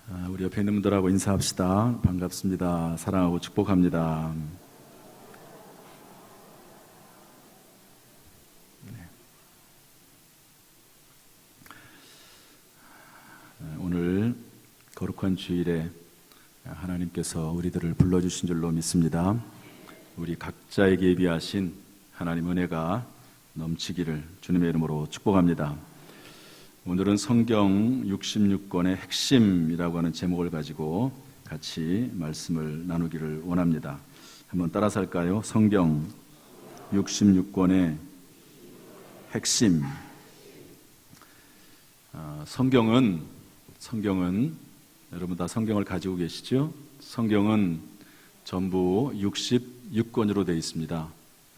우리 옆에 있는 분들하고 인사합시다. 반갑습니다. 사랑하고 축복합니다. 오늘 거룩한 주일에 하나님께서 우리들을 불러주신 줄로 믿습니다. 우리 각자에게 예비하신 하나님 은혜가 넘치기를 주님의 이름으로 축복합니다. 오늘은 성경 66권의 핵심이라고 하는 제목을 가지고 같이 말씀을 나누기를 원합니다. 한번 따라서 할까요? 성경 66권의 핵심. 성경은 여러분 다 성경을 가지고 계시죠? 성경은 전부 66권으로 되어 있습니다.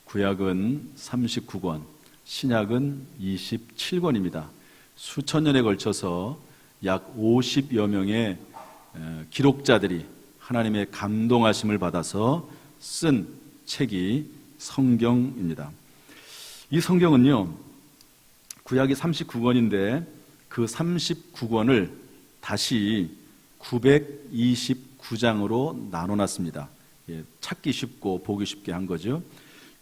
구약은 39권, 신약은 27권입니다. 수천 년에 걸쳐서 약 50여 명의 기록자들이 하나님의 감동하심을 받아서 쓴 책이 성경입니다. 이 성경은요, 구약이 39권인데 그 39권을 다시 929장으로 나눠놨습니다. 찾기 쉽고 보기 쉽게 한 거죠.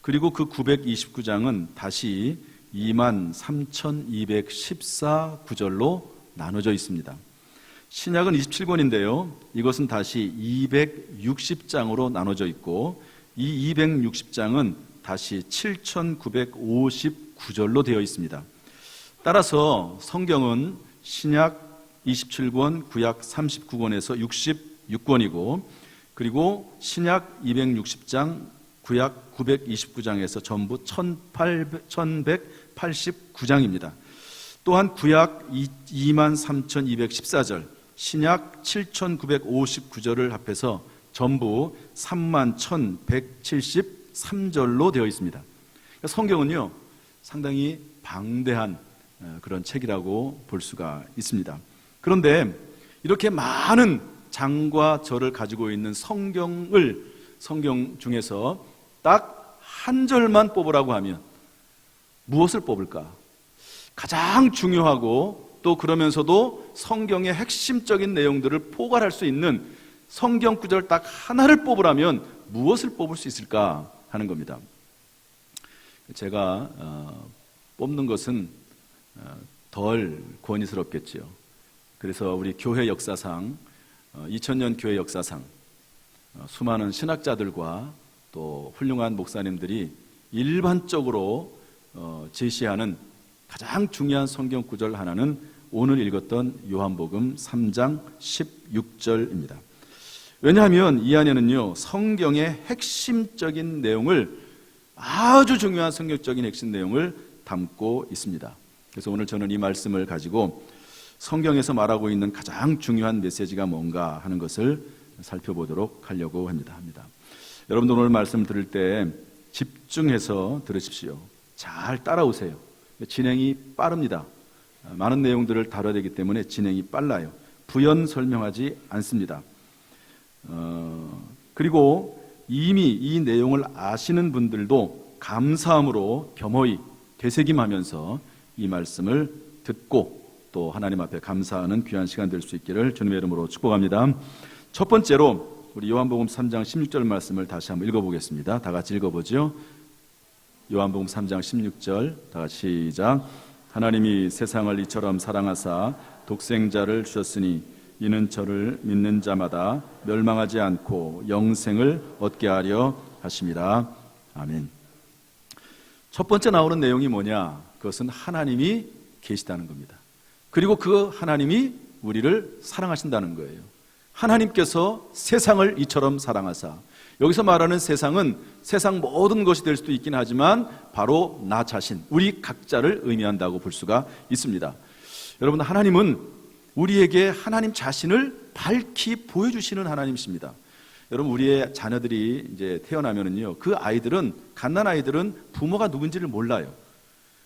그리고 그 929장은 다시 23,214구절로 나눠져 있습니다. 신약은 27권인데요. 이것은 다시 260장으로 나눠져 있고 이 260장은 다시 7,959절로 되어 있습니다. 따라서 성경은 신약 27권, 구약 39권에서 66권이고 그리고 신약 260장, 구약 929장에서 전부 1189장입니다. 또한 구약 23,214절, 신약 7,959절을 합해서 전부 31,173절로 되어 있습니다. 성경은요, 상당히 방대한 그런 책이라고 볼 수가 있습니다. 그런데 이렇게 많은 장과 절을 가지고 있는 성경 중에서 딱 한 절만 뽑으라고 하면 무엇을 뽑을까? 가장 중요하고 또 그러면서도 성경의 핵심적인 내용들을 포괄할 수 있는 성경 구절 딱 하나를 뽑으라면 무엇을 뽑을 수 있을까 하는 겁니다. 제가 뽑는 것은 덜 권위스럽겠지요. 그래서 우리 교회 역사상 2000년 교회 역사상 수많은 신학자들과 또 훌륭한 목사님들이 일반적으로 제시하는 가장 중요한 성경 구절 하나는 오늘 읽었던 요한복음 3장 16절입니다. 왜냐하면 이 안에는요, 성경의 핵심적인 내용을, 아주 중요한 성경적인 핵심 내용을 담고 있습니다. 그래서 오늘 저는 이 말씀을 가지고 성경에서 말하고 있는 가장 중요한 메시지가 뭔가 하는 것을 살펴보도록 하려고 합니다. 여러분들 오늘 말씀 들을 때 집중해서 들으십시오. 잘 따라오세요. 진행이 빠릅니다. 많은 내용들을 다뤄야 되기 때문에 진행이 빨라요. 부연 설명하지 않습니다. 그리고 이미 이 내용을 아시는 분들도 감사함으로 겸허히 되새김하면서 이 말씀을 듣고 또 하나님 앞에 감사하는 귀한 시간 될 수 있기를 주님의 이름으로 축복합니다. 첫 번째로 우리 요한복음 3장 16절 말씀을 다시 한번 읽어보겠습니다. 다 같이 읽어보죠. 요한복음 3장 16절 다 같이 시작. 하나님이 세상을 이처럼 사랑하사 독생자를 주셨으니 이는 저를 믿는 자마다 멸망하지 않고 영생을 얻게 하려 하심이라. 아멘. 첫 번째 나오는 내용이 뭐냐? 그것은 하나님이 계시다는 겁니다. 그리고 그 하나님이 우리를 사랑하신다는 거예요. 하나님께서 세상을 이처럼 사랑하사, 여기서 말하는 세상은 세상 모든 것이 될 수도 있긴 하지만 바로 나 자신, 우리 각자를 의미한다고 볼 수가 있습니다. 여러분, 하나님은 우리에게 하나님 자신을 밝히 보여주시는 하나님이십니다. 여러분, 우리의 자녀들이 이제 태어나면은요, 그 아이들은, 갓난 아이들은 부모가 누군지를 몰라요.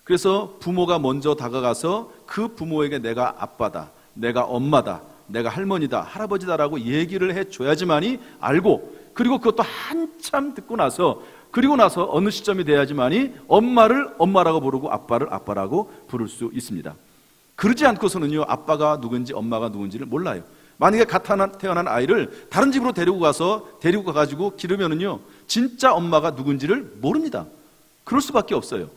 그래서 부모가 먼저 다가가서 그 부모에게 내가 아빠다, 내가 엄마다, 내가 할머니다, 할아버지다라고 얘기를 해줘야지만이 알고, 그리고 그것도 한참 듣고 나서, 그리고 나서 어느 시점이 돼야지만이 엄마를 엄마라고 부르고 아빠를 아빠라고 부를 수 있습니다. 그러지 않고서는요, 아빠가 누군지 엄마가 누군지를 몰라요. 만약에 갓 태어난 아이를 다른 집으로 데리고 가가지고 기르면은요, 진짜 엄마가 누군지를 모릅니다. 그럴 수밖에 없어요.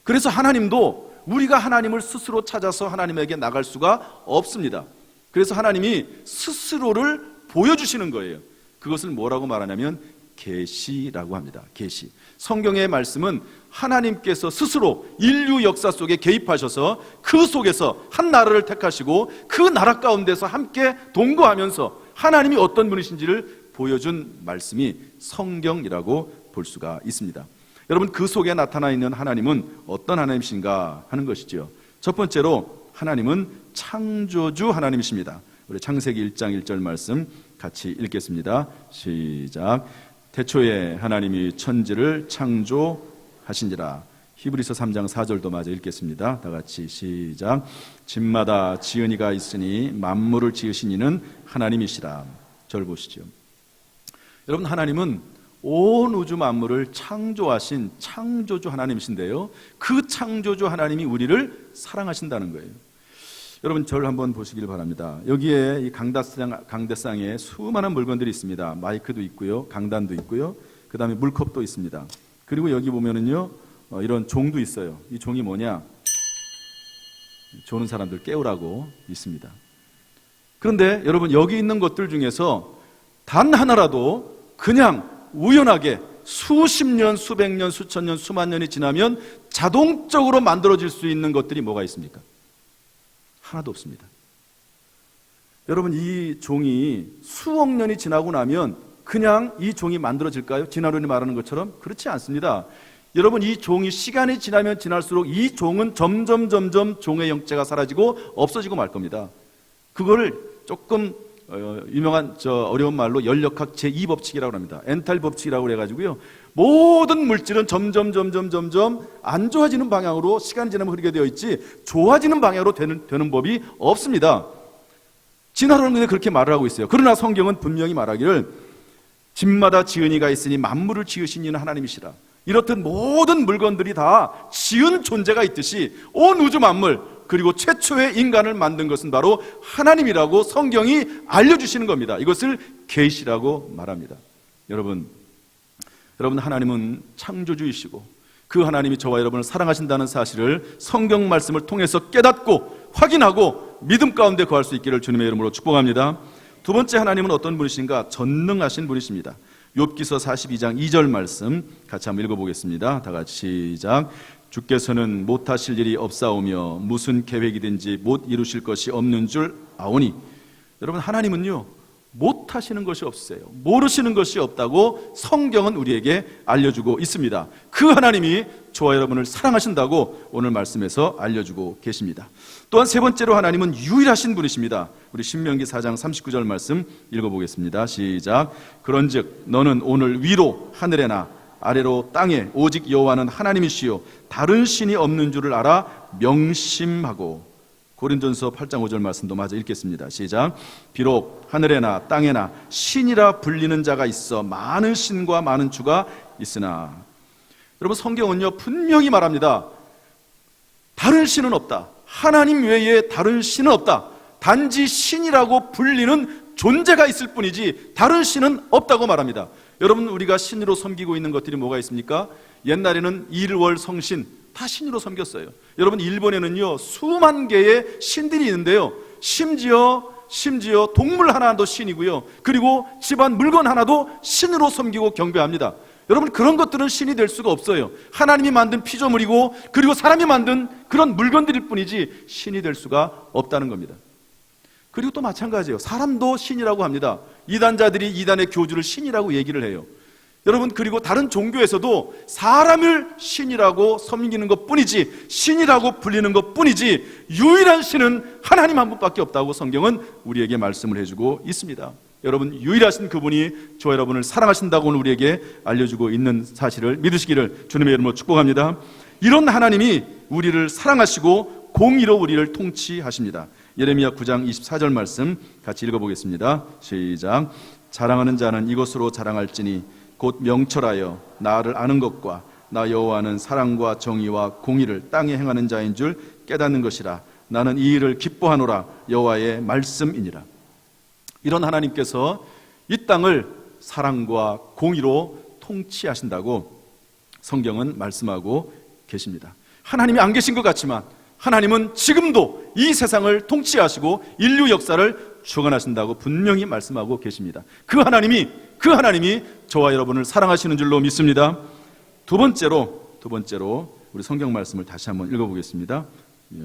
그래서 하나님도 우리가 하나님을 스스로 찾아서 하나님에게 나갈 수가 없습니다. 그래서 하나님이 스스로를 보여주시는 거예요. 그것을 뭐라고 말하냐면 계시라고 합니다. 계시. 성경의 말씀은 하나님께서 스스로 인류 역사 속에 개입하셔서 그 속에서 한 나라를 택하시고 그 나라 가운데서 함께 동거하면서 하나님이 어떤 분이신지를 보여준 말씀이 성경이라고 볼 수가 있습니다. 여러분, 그 속에 나타나 있는 하나님은 어떤 하나님이신가 하는 것이죠. 첫 번째로 하나님은 창조주 하나님이십니다. 우리 창세기 1장 1절 말씀 같이 읽겠습니다. 시작. 태초에 하나님이 천지를 창조하신지라. 히브리서 3장 4절도 마저 읽겠습니다. 다 같이 시작. 집마다 지은이가 있으니 만물을 지으신 이는 하나님이시라. 절 보시죠. 여러분, 하나님은 온 우주 만물을 창조하신 창조주 하나님이신데요, 그 창조주 하나님이 우리를 사랑하신다는 거예요. 여러분, 저를 한번 보시길 바랍니다. 여기에 이 강대상에 수많은 물건들이 있습니다. 마이크도 있고요, 강단도 있고요, 그 다음에 물컵도 있습니다. 그리고 여기 보면은요, 이런 종도 있어요. 이 종이 뭐냐? 조는 사람들 깨우라고 있습니다. 그런데 여러분, 여기 있는 것들 중에서 단 하나라도 그냥 우연하게 수십 년, 수백 년, 수천 년, 수만 년이 지나면 자동적으로 만들어질 수 있는 것들이 뭐가 있습니까? 하나도 없습니다. 여러분, 이 종이 수억 년이 지나고 나면 그냥 이 종이 만들어질까요? 진화론이 말하는 것처럼? 그렇지 않습니다. 여러분, 이 종이 시간이 지나면 지날수록 이 종은 점점 종의 형체가 사라지고 없어지고 말 겁니다. 그거를 조금 유명한 어려운 말로 연력학 제2법칙이라고 합니다. 엔탈 법칙이라고 해가지고요, 모든 물질은 점점 안 좋아지는 방향으로 시간이 지나면 흐르게 되어 있지 좋아지는 방향으로 되는 법이 없습니다. 진화론은 그렇게 말을 하고 있어요. 그러나 성경은 분명히 말하기를 집마다 지은이가 있으니 만물을 지으신 이는 하나님이시라. 이렇듯 모든 물건들이 다 지은 존재가 있듯이 온 우주 만물, 그리고 최초의 인간을 만든 것은 바로 하나님이라고 성경이 알려주시는 겁니다. 이것을 계시라고 말합니다. 여러분, 하나님은 창조주이시고 그 하나님이 저와 여러분을 사랑하신다는 사실을 성경 말씀을 통해서 깨닫고 확인하고 믿음 가운데 거할 수 있기를 주님의 이름으로 축복합니다. 두 번째, 하나님은 어떤 분이신가? 전능하신 분이십니다. 욥기서 42장 2절 말씀 같이 한번 읽어보겠습니다. 다 같이 시작. 주께서는 못하실 일이 없사오며 무슨 계획이든지 못 이루실 것이 없는 줄 아오니. 여러분, 하나님은요, 못하시는 것이 없으세요. 모르시는 것이 없다고 성경은 우리에게 알려주고 있습니다. 그 하나님이 저와 여러분을 사랑하신다고 오늘 말씀에서 알려주고 계십니다. 또한 세 번째로, 하나님은 유일하신 분이십니다. 우리 신명기 4장 39절 말씀 읽어보겠습니다. 시작. 그런즉 너는 오늘 위로 하늘에나 아래로 땅에 오직 여호와는 하나님이시요 다른 신이 없는 줄을 알아 명심하고. 고린도전서 8장 5절 말씀도 마저 읽겠습니다. 시작. 비록 하늘에나 땅에나 신이라 불리는 자가 있어 많은 신과 많은 주가 있으나. 여러분, 성경은요 분명히 말합니다. 다른 신은 없다. 하나님 외에 다른 신은 없다. 단지 신이라고 불리는 존재가 있을 뿐이지 다른 신은 없다고 말합니다. 여러분, 우리가 신으로 섬기고 있는 것들이 뭐가 있습니까? 옛날에는 일월 성신 다 신으로 섬겼어요. 여러분, 일본에는요 수만 개의 신들이 있는데요, 심지어 동물 하나도 신이고요, 그리고 집안 물건 하나도 신으로 섬기고 경배합니다. 여러분, 그런 것들은 신이 될 수가 없어요. 하나님이 만든 피조물이고 그리고 사람이 만든 그런 물건들일 뿐이지 신이 될 수가 없다는 겁니다. 그리고 또 마찬가지예요. 사람도 신이라고 합니다. 이단자들이 이단의 교주를 신이라고 얘기를 해요. 여러분, 그리고 다른 종교에서도 사람을 신이라고 섬기는 것 뿐이지, 신이라고 불리는 것 뿐이지, 유일한 신은 하나님 한 분밖에 없다고 성경은 우리에게 말씀을 해주고 있습니다. 여러분, 유일하신 그분이 저와 여러분을 사랑하신다고 오늘 우리에게 알려주고 있는 사실을 믿으시기를 주님의 이름으로 축복합니다. 이런 하나님이 우리를 사랑하시고 공의로 우리를 통치하십니다. 예레미야 9장 24절 말씀 같이 읽어보겠습니다. 시작. 자랑하는 자는 이것으로 자랑할지니 곧 명철하여 나를 아는 것과 나 여호와는 사랑과 정의와 공의를 땅에 행하는 자인 줄 깨닫는 것이라. 나는 이 일을 기뻐하노라. 여호와의 말씀이니라. 이런 하나님께서 이 땅을 사랑과 공의로 통치하신다고 성경은 말씀하고 계십니다. 하나님이 안 계신 것 같지만 하나님은 지금도 이 세상을 통치하시고 인류 역사를 주관하신다고 분명히 말씀하고 계십니다. 그 하나님이 저와 여러분을 사랑하시는 줄로 믿습니다. 두 번째로 우리 성경 말씀을 다시 한번 읽어보겠습니다.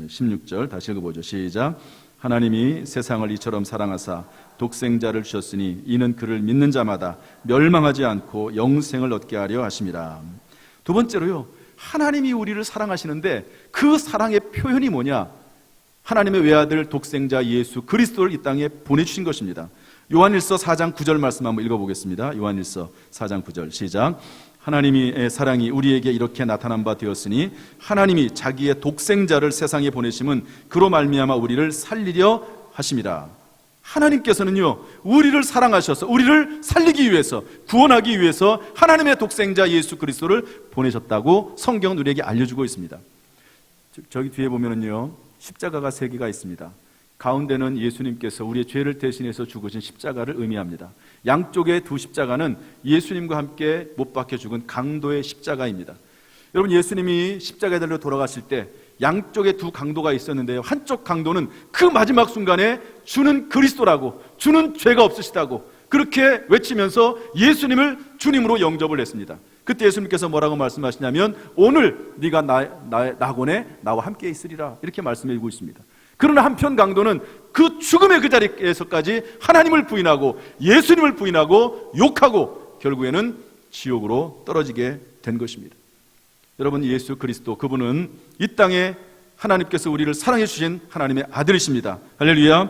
16절 다시 읽어보죠. 시작. 하나님이 세상을 이처럼 사랑하사 독생자를 주셨으니 이는 그를 믿는 자마다 멸망하지 않고 영생을 얻게 하려 하심이라. 두 번째로요, 하나님이 우리를 사랑하시는데 그 사랑의 표현이 뭐냐? 하나님의 외아들 독생자 예수 그리스도를 이 땅에 보내주신 것입니다. 요한일서 4장 9절 말씀 한번 읽어보겠습니다. 요한일서 4장 9절 시작. 하나님의 사랑이 우리에게 이렇게 나타난 바 되었으니 하나님이 자기의 독생자를 세상에 보내심은 그로 말미암아 우리를 살리려 하심이라. 하나님께서는요, 우리를 사랑하셔서 우리를 살리기 위해서, 구원하기 위해서 하나님의 독생자 예수 그리스도를 보내셨다고 성경은 우리에게 알려주고 있습니다. 저기 뒤에 보면은요, 십자가가 3개가 있습니다. 가운데는 예수님께서 우리의 죄를 대신해서 죽으신 십자가를 의미합니다. 양쪽의 두 십자가는 예수님과 함께 못 박혀 죽은 강도의 십자가입니다. 여러분, 예수님이 십자가에 달려 돌아가실 때 양쪽에 두 강도가 있었는데요, 한쪽 강도는 그 마지막 순간에 주는 그리스도라고, 주는 죄가 없으시다고 그렇게 외치면서 예수님을 주님으로 영접을 했습니다. 그때 예수님께서 뭐라고 말씀하시냐면 오늘 네가 나의 낙원에 나와 함께 있으리라, 이렇게 말씀해 주고 있습니다. 그러나 한편 강도는 그 죽음의 그 자리에서까지 하나님을 부인하고 예수님을 부인하고 욕하고 결국에는 지옥으로 떨어지게 된 것입니다. 여러분, 예수 그리스도, 그분은 이 땅에 하나님께서 우리를 사랑해 주신 하나님의 아들이십니다. 할렐루야.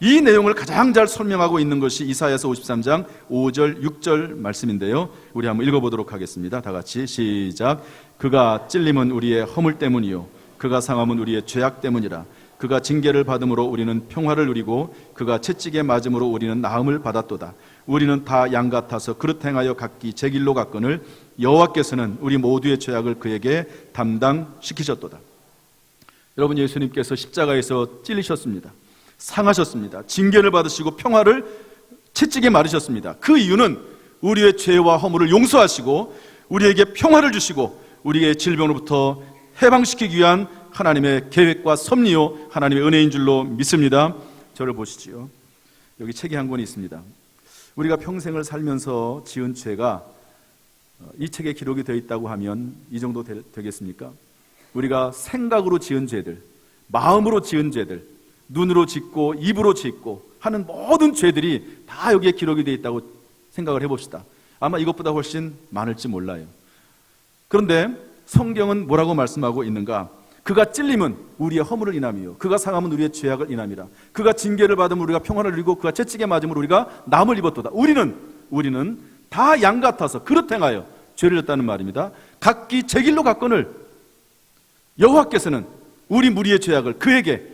이 내용을 가장 잘 설명하고 있는 것이 이사야서 53장 5절 6절 말씀인데요, 우리 한번 읽어보도록 하겠습니다. 다 같이 시작. 그가 찔림은 우리의 허물 때문이요 그가 상함은 우리의 죄악 때문이라. 그가 징계를 받음으로 우리는 평화를 누리고 그가 채찍에 맞음으로 우리는 나음을 받았도다. 우리는 다 양 같아서 그릇 행하여 각기 제 길로 갔거늘 여호와께서는 우리 모두의 죄악을 그에게 담당시키셨도다. 여러분, 예수님께서 십자가에서 찔리셨습니다. 상하셨습니다. 징계를 받으시고 평화를 채찍에 맞으셨습니다. 그 이유는 우리의 죄와 허물을 용서하시고 우리에게 평화를 주시고 우리의 질병으로부터 해방시키기 위한 하나님의 계획과 섭리요 하나님의 은혜인 줄로 믿습니다. 저를 보시지요. 여기 책이 한 권이 있습니다. 우리가 평생을 살면서 지은 죄가 이 책에 기록이 되어 있다고 하면 이 정도 되겠습니까? 우리가 생각으로 지은 죄들, 마음으로 지은 죄들, 눈으로 짓고 입으로 짓고 하는 모든 죄들이 다 여기에 기록이 되어 있다고 생각을 해봅시다. 아마 이것보다 훨씬 많을지 몰라요. 그런데 성경은 뭐라고 말씀하고 있는가? 그가 찔림은 우리의 허물을 인함이요 그가 상함은 우리의 죄악을 인함이라. 그가 징계를 받으면 우리가 평화를 누리고 그가 채찍에 맞으면 우리가 남을 입었도다. 우리는 다 양 같아서 그릇 행하여 죄를 졌다는 말입니다. 각기 제 길로 갔거늘 여호와께서는 우리 무리의 죄악을 그에게,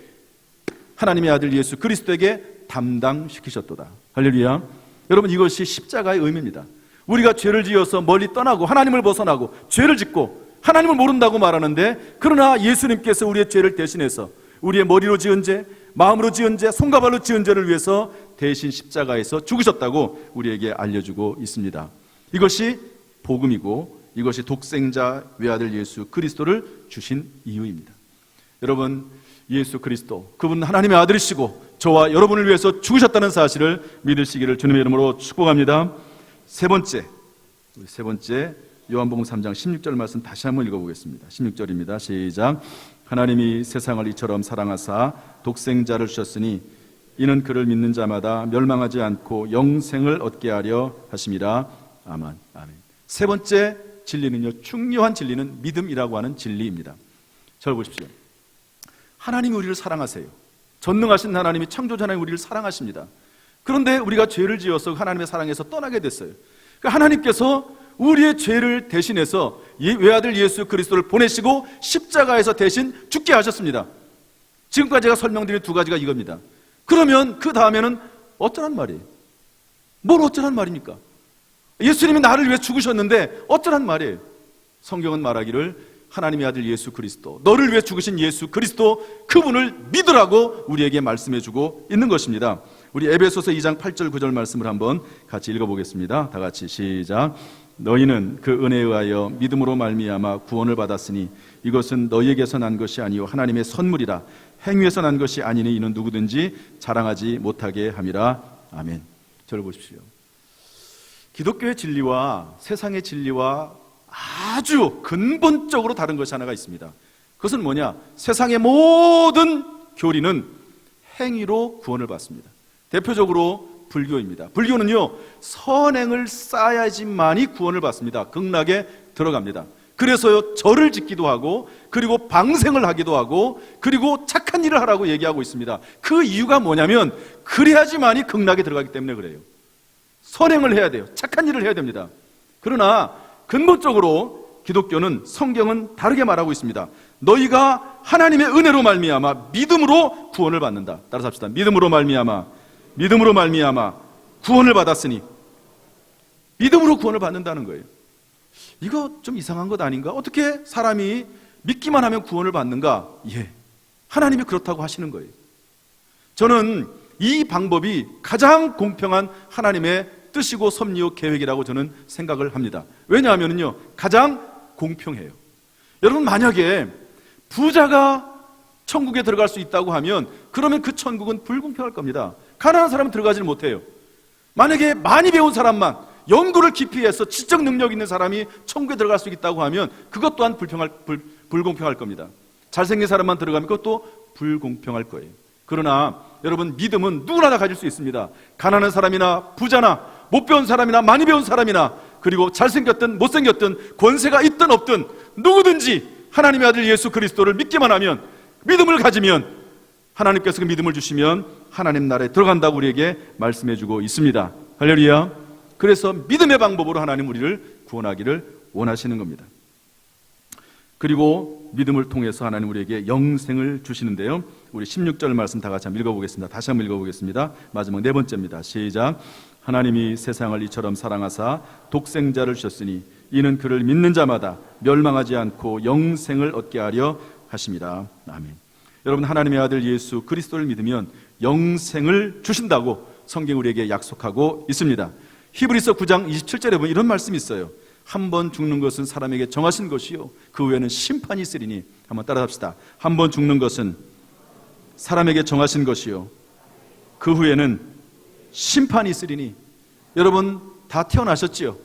하나님의 아들 예수 그리스도에게 담당시키셨도다. 할렐루야. 여러분, 이것이 십자가의 의미입니다. 우리가 죄를 지어서 멀리 떠나고 하나님을 벗어나고 죄를 짓고 하나님을 모른다고 말하는데, 그러나 예수님께서 우리의 죄를 대신해서 우리의 머리로 지은 죄, 마음으로 지은 죄, 손과 발로 지은 죄를 위해서 대신 십자가에서 죽으셨다고 우리에게 알려주고 있습니다. 이것이 복음이고 이것이 독생자 외아들 예수 그리스도를 주신 이유입니다. 여러분, 예수 그리스도, 그분 하나님의 아들이시고 저와 여러분을 위해서 죽으셨다는 사실을 믿으시기를 주님의 이름으로 축복합니다. 세 번째 요한복음 3장 16절 말씀 다시 한번 읽어보겠습니다. 16절입니다. 시작. 하나님이 세상을 이처럼 사랑하사 독생자를 주셨으니 이는 그를 믿는 자마다 멸망하지 않고 영생을 얻게 하려 하심이라. 아멘. 세 번째 진리는요, 중요한 진리는 믿음이라고 하는 진리입니다. 저를 보십시오. 하나님이 우리를 사랑하세요. 전능하신 하나님이 창조자 하나님 우리를 사랑하십니다. 그런데 우리가 죄를 지어서 하나님의 사랑에서 떠나게 됐어요. 그러니까 하나님께서 우리의 죄를 대신해서 외아들 예수 그리스도를 보내시고 십자가에서 대신 죽게 하셨습니다. 지금까지 제가 설명드린 두 가지가 이겁니다. 그러면 그 다음에는 어쩌란 말이에요? 뭘 어쩌란 말입니까? 예수님이 나를 위해 죽으셨는데 어쩌란 말이에요? 성경은 말하기를 하나님의 아들 예수 그리스도, 너를 위해 죽으신 예수 그리스도, 그분을 믿으라고 우리에게 말씀해주고 있는 것입니다. 우리 에베소서 2장 8절 9절 말씀을 한번 같이 읽어보겠습니다. 다 같이 시작. 너희는 그 은혜에 의하여 믿음으로 말미암아 구원을 받았으니 이것은 너희에게서 난 것이 아니요 하나님의 선물이라. 행위에서 난 것이 아니니 이는 누구든지 자랑하지 못하게 함이라. 아멘. 저를 보십시오. 기독교의 진리와 세상의 진리와 아주 근본적으로 다른 것이 하나가 있습니다. 그것은 뭐냐? 세상의 모든 교리는 행위로 구원을 받습니다. 대표적으로 불교입니다. 불교는요, 선행을 쌓아야지만이 구원을 받습니다. 극락에 들어갑니다. 그래서요, 절을 짓기도 하고, 그리고 방생을 하기도 하고, 그리고 착한 일을 하라고 얘기하고 있습니다. 그 이유가 뭐냐면 그래야지만이 극락에 들어가기 때문에 그래요. 선행을 해야 돼요. 착한 일을 해야 됩니다. 그러나 근본적으로 기독교는, 성경은 다르게 말하고 있습니다. 너희가 하나님의 은혜로 말미암아 믿음으로 구원을 받는다. 따라서 합시다. 믿음으로 말미암아 구원을 받았으니. 믿음으로 구원을 받는다는 거예요. 이거 좀 이상한 것 아닌가? 어떻게 사람이 믿기만 하면 구원을 받는가? 예, 하나님이 그렇다고 하시는 거예요. 저는 이 방법이 가장 공평한 하나님의 뜻이고 섭리요 계획이라고 저는 생각을 합니다. 왜냐하면요, 가장 공평해요. 여러분, 만약에 부자가 천국에 들어갈 수 있다고 하면 그러면 그 천국은 불공평할 겁니다. 가난한 사람은 들어가지를 못해요. 만약에 많이 배운 사람만, 연구를 깊이 해서 지적 능력 있는 사람이 천국에 들어갈 수 있다고 하면 그것 또한 불공평할 겁니다. 잘생긴 사람만 들어가면 그것도 불공평할 거예요. 그러나 여러분, 믿음은 누구나 다 가질 수 있습니다. 가난한 사람이나 부자나 못 배운 사람이나 많이 배운 사람이나, 그리고 잘생겼든 못생겼든 권세가 있든 없든 누구든지 하나님의 아들 예수 그리스도를 믿기만 하면, 믿음을 가지면 하나님께서 그 믿음을 주시면 하나님 나라에 들어간다고 우리에게 말씀해 주고 있습니다. 할렐루야. 그래서 믿음의 방법으로 하나님 우리를 구원하기를 원하시는 겁니다. 그리고 믿음을 통해서 하나님 우리에게 영생을 주시는데요, 우리 16절 말씀 다 같이 한번 읽어보겠습니다. 다시 한번 읽어보겠습니다. 마지막 네 번째입니다. 시작. 하나님이 세상을 이처럼 사랑하사 독생자를 주셨으니 이는 그를 믿는 자마다 멸망하지 않고 영생을 얻게 하려 하심이라. 아멘. 여러분, 하나님의 아들 예수 그리스도를 믿으면 영생을 주신다고 성경 우리에게 약속하고 있습니다. 히브리서 9장 27절에 보면 이런 말씀이 있어요. 한 번 죽는 것은 사람에게 정하신 것이요 그 후에는 심판이 있으리니. 한번 따라합시다. 한 번 죽는 것은 사람에게 정하신 것이요 그 후에는 심판이 있으리니. 여러분, 다 태어나셨지요?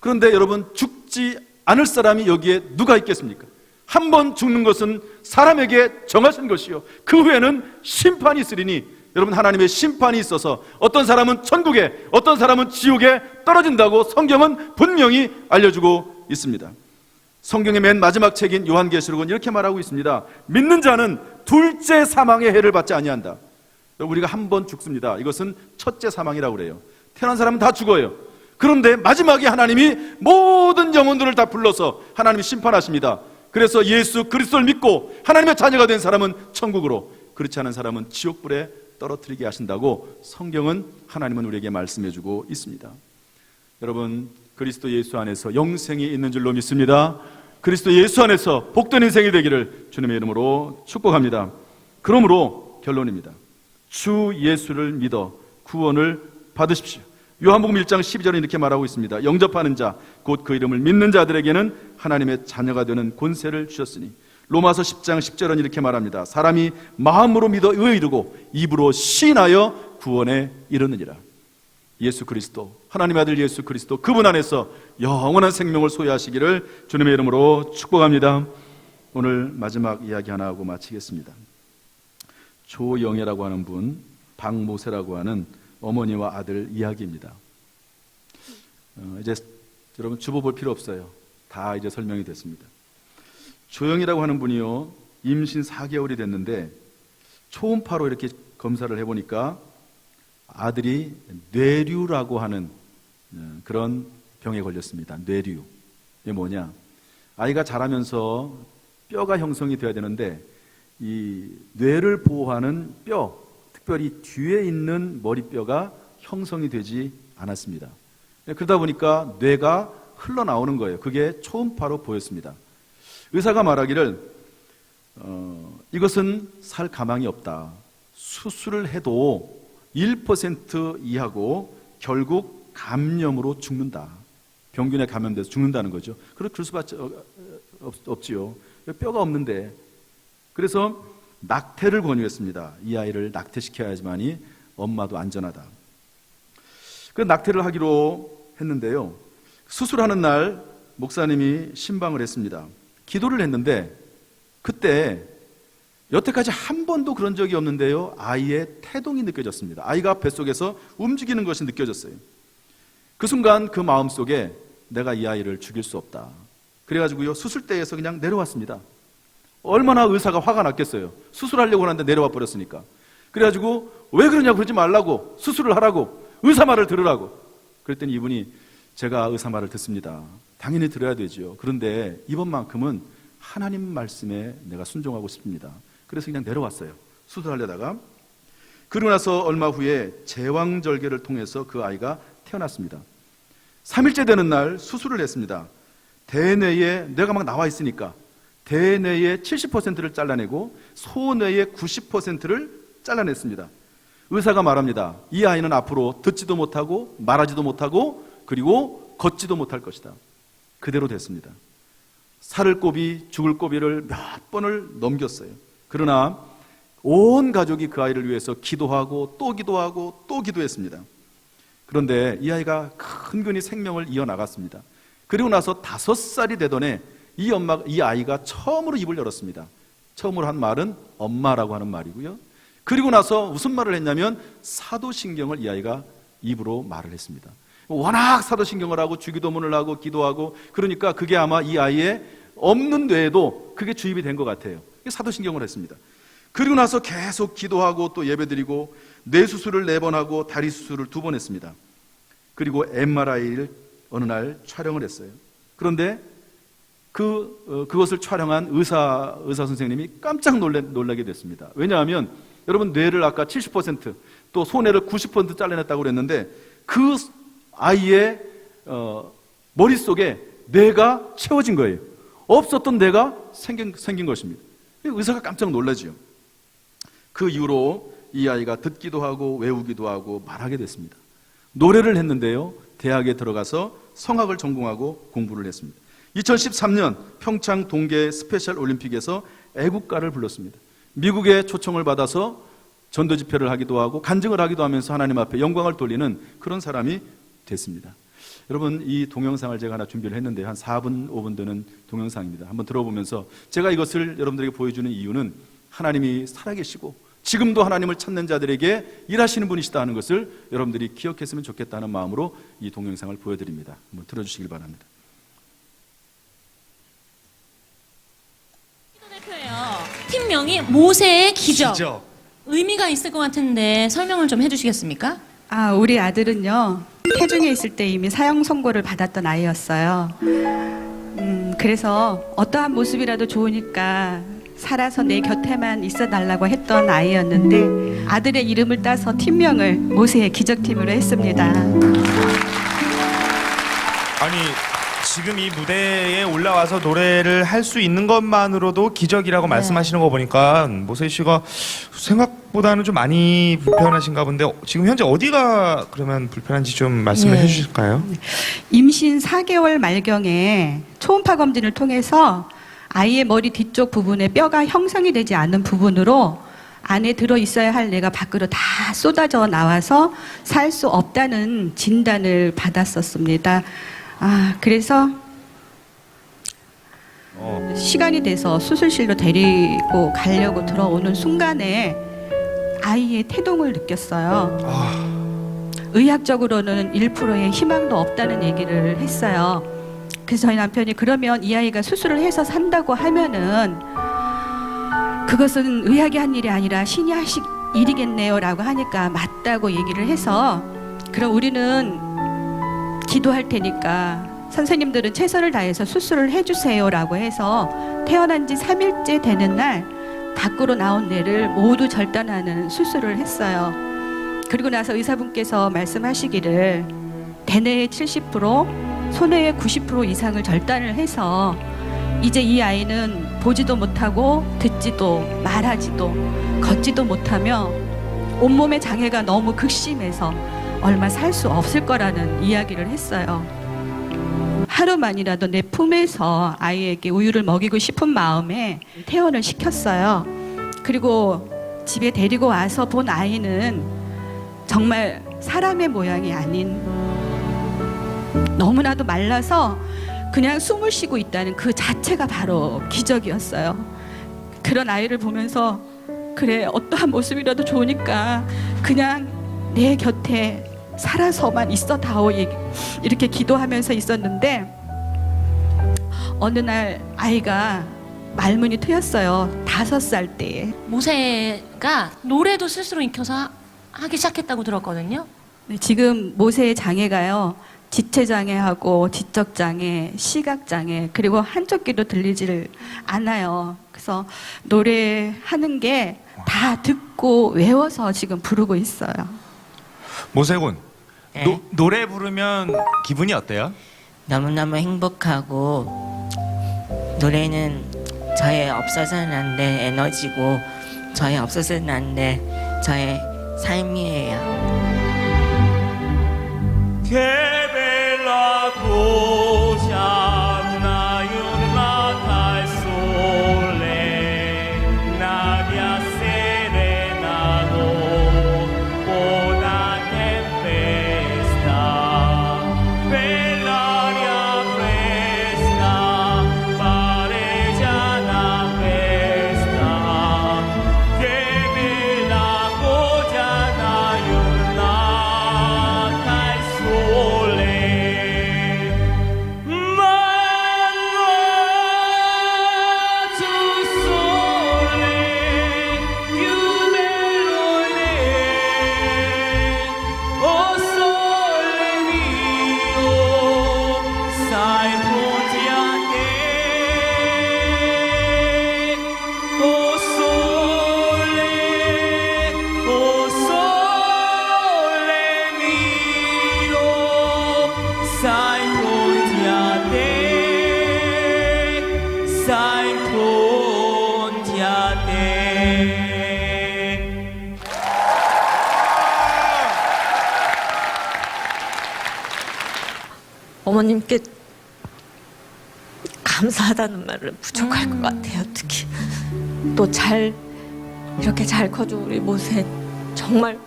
그런데 여러분, 죽지 않을 사람이 여기에 누가 있겠습니까? 한 번 죽는 것은 사람에게 정하신 것이요 그 후에는 심판이 있으리니. 여러분, 하나님의 심판이 있어서 어떤 사람은 천국에, 어떤 사람은 지옥에 떨어진다고 성경은 분명히 알려주고 있습니다. 성경의 맨 마지막 책인 요한계시록은 이렇게 말하고 있습니다. 믿는 자는 둘째 사망의 해를 받지 아니한다. 우리가 한 번 죽습니다. 이것은 첫째 사망이라고 그래요. 태어난 사람은 다 죽어요. 그런데 마지막에 하나님이 모든 영혼들을 다 불러서 하나님이 심판하십니다. 그래서 예수 그리스도를 믿고 하나님의 자녀가 된 사람은 천국으로, 그렇지 않은 사람은 지옥불에 떨어뜨리게 하신다고 성경은, 하나님은 우리에게 말씀해주고 있습니다. 여러분, 그리스도 예수 안에서 영생이 있는 줄로 믿습니다. 그리스도 예수 안에서 복된 인생이 되기를 주님의 이름으로 축복합니다. 그러므로 결론입니다. 주 예수를 믿어 구원을 받으십시오. 요한복음 1장 12절은 이렇게 말하고 있습니다. 영접하는 자, 곧 그 이름을 믿는 자들에게는 하나님의 자녀가 되는 권세를 주셨으니. 로마서 10장 10절은 이렇게 말합니다. 사람이 마음으로 믿어 의에 이르고 입으로 시인하여 구원에 이르느니라. 예수 그리스도, 하나님의 아들 예수 그리스도, 그분 안에서 영원한 생명을 소유하시기를 주님의 이름으로 축복합니다. 오늘 마지막 이야기 하나 하고 마치겠습니다. 조영애라고 하는 분, 박모세라고 하는 어머니와 아들 이야기입니다. 이제 여러분 주보 볼 필요 없어요. 다 이제 설명이 됐습니다. 조영이라고 하는 분이요, 임신 4개월이 됐는데 초음파로 이렇게 검사를 해보니까 아들이 뇌류라고 하는 그런 병에 걸렸습니다. 뇌류. 이게 뭐냐? 아이가 자라면서 뼈가 형성이 돼야 되는데 이 뇌를 보호하는 뼈, 특별히 뒤에 있는 머리뼈가 형성이 되지 않았습니다. 그러다 보니까 뇌가 흘러나오는 거예요. 그게 초음파로 보였습니다. 의사가 말하기를 이것은 살 가망이 없다. 수술을 해도 1% 이하고 결국 감염으로 죽는다. 병균에 감염돼서 죽는다는 거죠. 그럴 수밖에 없지요. 뼈가 없는데. 그래서 낙태를 권유했습니다. 이 아이를 낙태시켜야지만이 엄마도 안전하다. 그 낙태를 하기로 했는데요. 수술하는 날 목사님이 신방을 했습니다. 기도를 했는데 그때 여태까지 한 번도 그런 적이 없는데요, 아이의 태동이 느껴졌습니다. 아이가 뱃속에서 움직이는 것이 느껴졌어요. 그 순간 그 마음속에 내가 이 아이를 죽일 수 없다. 그래가지고요, 수술대에서 그냥 내려왔습니다. 얼마나 의사가 화가 났겠어요. 수술하려고 하는데 내려와 버렸으니까. 그래가지고 왜 그러냐고, 그러지 말라고, 수술을 하라고, 의사 말을 들으라고. 그랬더니 이분이 제가 의사 말을 듣습니다. 당연히 들어야 되죠. 그런데 이번만큼은 하나님 말씀에 내가 순종하고 싶습니다. 그래서 그냥 내려왔어요. 수술하려다가. 그러고 나서 얼마 후에 제왕절개를 통해서 그 아이가 태어났습니다. 3일째 되는 날 수술을 했습니다. 대뇌에, 내가 막 나와 있으니까 대뇌의 70%를 잘라내고 소뇌의 90%를 잘라냈습니다. 의사가 말합니다. 이 아이는 앞으로 듣지도 못하고 말하지도 못하고 그리고 걷지도 못할 것이다. 그대로 됐습니다. 살을 고비 죽을 고비를 몇 번을 넘겼어요. 그러나 온 가족이 그 아이를 위해서 기도하고 또 기도하고 또 기도했습니다. 그런데 이 아이가 근근히 생명을 이어나갔습니다. 그리고 나서 5살이 되던 해 이 아이가 처음으로 입을 열었습니다. 처음으로 한 말은 엄마라고 하는 말이고요. 그리고 나서 무슨 말을 했냐면 사도신경을 이 아이가 입으로 말을 했습니다. 워낙 사도신경을 하고 주기도문을 하고 기도하고, 그러니까 그게 아마 이 아이의 없는 뇌에도 그게 주입이 된 것 같아요. 사도신경을 했습니다. 그리고 나서 계속 기도하고 또 예배드리고 뇌 수술을 4번 하고 다리 수술을 2번 했습니다. 그리고 MRI를 어느 날 촬영을 했어요. 그런데 그것을 촬영한 의사 선생님이 깜짝 놀라게 됐습니다. 왜냐하면 여러분, 뇌를 아까 70% 또 소뇌를 90% 잘라냈다고 그랬는데 그 아이의 머릿속에 뇌가 채워진 거예요. 없었던 뇌가 생긴 것입니다. 의사가 깜짝 놀라죠. 그 이후로 이 아이가 듣기도 하고 외우기도 하고 말하게 됐습니다. 노래를 했는데요, 대학에 들어가서 성악을 전공하고 공부를 했습니다. 2013년 평창 동계 스페셜 올림픽에서 애국가를 불렀습니다. 미국의 초청을 받아서 전도 집회를 하기도 하고 간증을 하기도 하면서 하나님 앞에 영광을 돌리는 그런 사람이 됐습니다. 여러분, 이 동영상을 제가 하나 준비를 했는데 한 4분, 5분 되는 동영상입니다. 한번 들어보면서 제가 이것을 여러분들에게 보여주는 이유는 하나님이 살아계시고 지금도 하나님을 찾는 자들에게 일하시는 분이시다 하는 것을 여러분들이 기억했으면 좋겠다는 마음으로 이 동영상을 보여드립니다. 한번 들어주시길 바랍니다. 팀명이 모세의 기적. 의미가 있을 것 같은데 설명을 좀 해주시겠습니까? 우리 아들은요, 태중에 있을 때 이미 사형 선고를 받았던 아이였어요. 그래서 어떠한 모습이라도 좋으니까 살아서 내 곁에만 있어 달라고 했던 아이였는데 아들의 이름을 따서 팀명을 모세의 기적팀으로 했습니다. 아니, 지금 이 무대에 올라와서 노래를 할 수 있는 것만으로도 기적이라고 말씀하시는 거 보니까 모세 씨가 생각보다는 좀 많이 불편하신가 본데 지금 현재 어디가 그러면 불편한지 좀 말씀을 해주실까요? 임신 4개월 말경에 초음파 검진을 통해서 아이의 머리 뒤쪽 부분에 뼈가 형성이 되지 않은 부분으로 안에 들어 있어야 할 뇌가 밖으로 다 쏟아져 나와서 살 수 없다는 진단을 받았었습니다. 그래서 시간이 돼서 수술실로 데리고 가려고 들어오는 순간에 아이의 태동을 느꼈어요. 의학적으로는 1%의 희망도 없다는 얘기를 했어요. 그래서 저희 남편이 그러면 이 아이가 수술을 해서 산다고 하면은 그것은 의학이 한 일이 아니라 신이 하실 일이겠네요 라고 하니까 맞다고 얘기를 해서 그럼 우리는 기도할 테니까 선생님들은 최선을 다해서 수술을 해주세요 라고 해서 태어난 지 3일째 되는 날 밖으로 나온 뇌를 모두 절단하는 수술을 했어요. 그리고 나서 의사분께서 말씀하시기를 대뇌의 70%, 소뇌의 90% 이상을 절단을 해서 이제 이 아이는 보지도 못하고 듣지도 말하지도 걷지도 못하며 온몸의 장애가 너무 극심해서 얼마 살 수 없을 거라는 이야기를 했어요. 하루만이라도 내 품에서 아이에게 우유를 먹이고 싶은 마음에 퇴원을 시켰어요. 그리고 집에 데리고 와서 본 아이는 정말 사람의 모양이 아닌, 너무나도 말라서 그냥 숨을 쉬고 있다는 그 자체가 바로 기적이었어요. 그런 아이를 보면서 그래, 어떠한 모습이라도 좋으니까 그냥 내 곁에 살아서만 있어 다오, 이렇게 기도하면서 있었는데 어느 날 아이가 말문이 트였어요. 5살 때에. 모세가 노래도 스스로 익혀서 하기 시작했다고 들었거든요. 네, 지금 모세의 장애가요, 지체장애하고 지적장애, 시각장애, 그리고 한쪽 귀도 들리지를 않아요. 그래서 노래하는 게 다 듣고 외워서 지금 부르고 있어요. 모세군, 네. 노래 부르면 기분이 어때요? 너무너무 행복하고, 노래는 저의 없어서는 안 될 에너지고, 저의 없어서는 안 될 저의 삶이에요. 어머님께 감사하다는 말은 부족할 것 같아요. 특히 또 이렇게 잘 커준 우리 모세 정말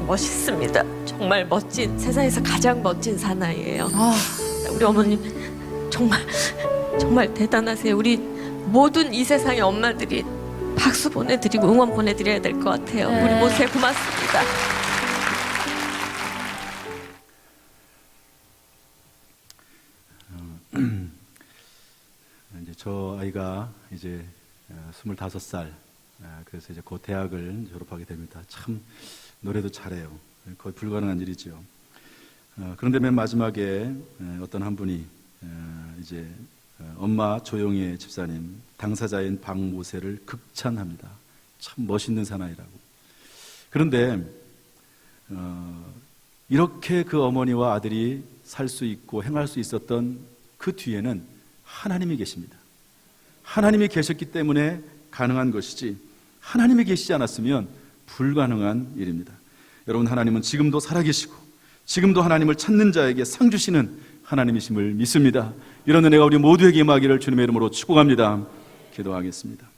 멋있습니다. 정말 멋진, 세상에서 가장 멋진 사나이예요. 우리 어머님 정말 대단하세요. 우리 모든 이 세상의 엄마들이 박수 보내드리고 응원 보내드려야 될 것 같아요. 네. 우리 모세 고맙습니다. 이제 저 아이가 이제 25살, 그래서 이제 곧 대학을 졸업하게 됩니다. 참 노래도 잘해요. 거의 불가능한 일이죠. 그런데 맨 마지막에 어떤 한 분이 이제 엄마 조용의 집사님, 당사자인 박모세를 극찬합니다. 참 멋있는 사나이라고. 그런데 이렇게 그 어머니와 아들이 살 수 있고 행할 수 있었던 그 뒤에는 하나님이 계십니다. 하나님이 계셨기 때문에 가능한 것이지, 하나님이 계시지 않았으면 불가능한 일입니다. 여러분, 하나님은 지금도 살아계시고 지금도 하나님을 찾는 자에게 상 주시는 하나님이심을 믿습니다. 이런 은혜가 우리 모두에게 임하기를 주님의 이름으로 축복합니다. 기도하겠습니다.